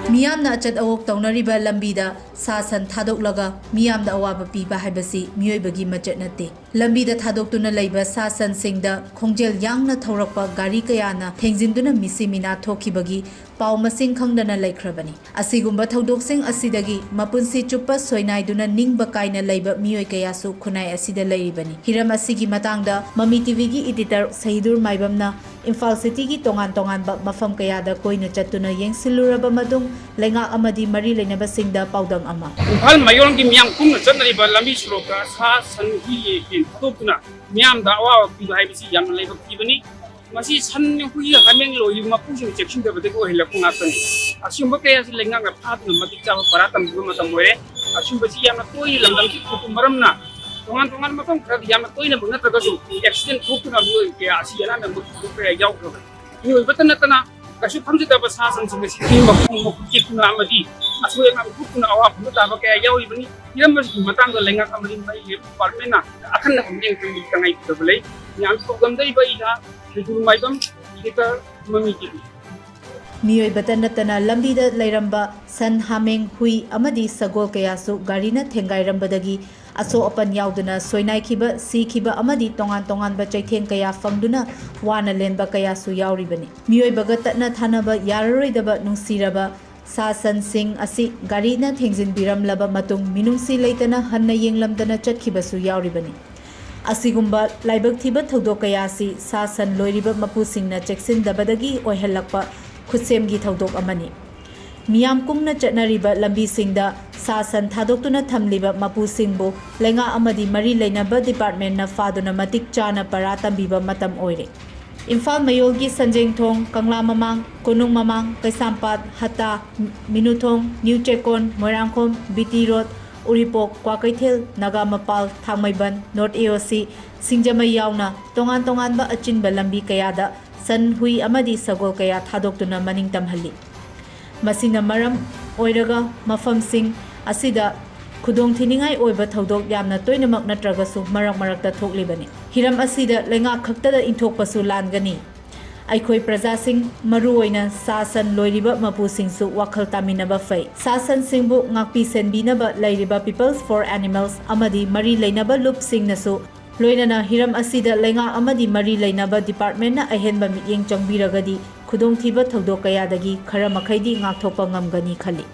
मियामना अचत अवोक तौनरिबा लंबीदा सासन थादोकलगा मियामदा अवाबा पीबा हाइबसी मियोइबगी मचत नते लंबीदा थादोक्तुना लैबा सासन सिंगदा खोंजेल यांगना थौरकपा गारी कयाना थेंजिनदुना मिसि मिना थोखिबगी पाव मसिंग खंगदना लैख्रबनी असिगुंबा थौदोकसिंग असिदगी मपुंसी चुप्पा सोइनाइदुना निंगबा काइना लैबा मियोइ कयासु खुनाइ असिदा लैरिबनी हिरम असिगी मतांगदा ममी टीवीगी एडिटर सहीदुर माइबमना इम्फाल सिटीगी तोंगान तोंगानबा मफम कयादा कोइना चत्तुना येंसिलुरबा मदुंग लेंगा अमदी मरी लेनबसिंगदा पाउदम अमा इम्फाल मयोंगी मियाम कुंग चतरिबा लंबी सुरोका सा सनगी येकिन थोकना मियाम दा अवा पिबा हाइबिसी याम लैबा पिबनी मसी सन हुई हमेंग लोई मपुसिंग चेकिंग दबदे को हिलकु नातनी असिंबा कयासी लेंगांगा फातुना मतिक चाबा परातम गुमा मतम ओइरे असिंबसी याम तोई लंदम की खुतु मरमना तोंगान तोंगान मफम खरद याम तोइना बुना तगसु एक्सीडेंट थोकना मियोइ के आसियाना नंबर को याउखो मियोइ बतनतना कशु फमजदबा सासन सिंगसी मपुंग मपुकिकुना अमदी असोय मा खुतुना अवा फुना ताबा कया याउइबनी हिरमबसी मतांग लेंगाक अमदी मै डिपार्टमेंटना अखन्ना हमजें तंगी तंगाइ तबलै याम तोगमदै बइदा मियोइ बतनतना लंबीदा लैरंबा सन हामेंग हुई अमदी सगोल कयासु गारीना थेंगाइरंबदगी असो अपन याउदुना सोइनाइखिबा सीखिबा अमदी तोंगान तोंगानबा चैथें कया फंगदुना वाना लेनबा कयासु याउरिबनी मियोइ बगतना थानबा याररोइदबा नुंसिरबा सासन सिंह असि गारीना थेंजिनबिरमलबा मतुंग मिनुंसी लेतना हन्ना येंगलमदना चटखिबसु याउरिबनी असिगुंबा लाइबक थीबा थौदोक कयासी सासन लोइरिबा मपुसिंगना चेक्सिनदबदगी ओइहलकपा खुसेमगी थौदोक अमनी मियाम कुंगना चटनरिबा लंबीसिंगदा सासन थादोक्तुना थमलिबा मपुसिंगबो लेंगा अमदी मरी लेनबा डिपार्टमेंटना फादुना मतिक चाना परा तंबीबा मतम ओइरे इम्फाल मयोलगी संजेंगथोंग कंगला ममांग कोनुंग ममांग कैसामपात हता Minuthong new Chekon Moirangkhom BT road Uripok Kwakeithel Naga Mapal Thangmeiband north AOC Singjamei यावना तोंगान तोंगानबा अचिनबा लंबी कयादा सन हुई अमदी सगोल कया थादोक्तुना मनिंग तमहल्ली मसिना मरम ओइरगा मफमसिंग असिदा खुदोंग थिनिंगाई ओइबा थौदोक यामना तोइनमक नत्रगसु मरक मरकता थोकलिबनी हिरम असिदा लेंगा खक्तदा इंथोकपसु लानगनी अखोई प्रजासिंग मरुओइना सासन लोइरिबा मपुसिंगसु वखल तामिनबा फै सासन सिंगबु ngakpi senbinaba lairiba peoples for animals amadi mari leinaba loop singnasu loinana hiram asida lenga amadi mari leinaba department na ahenba mityeng changbiragadi khudong thiba thodok kayadagi khara makhaidi ngakthokpa ngamgani khali